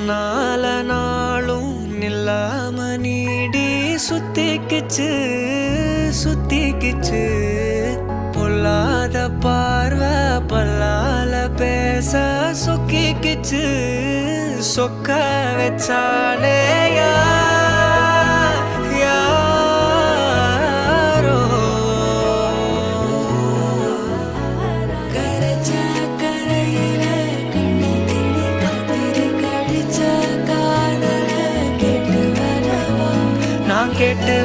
உன்னால நாளும் நில்லாம நீடி சுத்திக்கிச்சு சுத்திக்கிச்சு. பொல்லாத பார்வை பல்லால பேச சொக்கிக்கிச்சு. சொக்க வச்சாலே யாரோ கரைச்ச கரையில கண்ணி தேடி காத்திரு கழிச்ச காதல கேட்டு வரவா நான் கேட்டு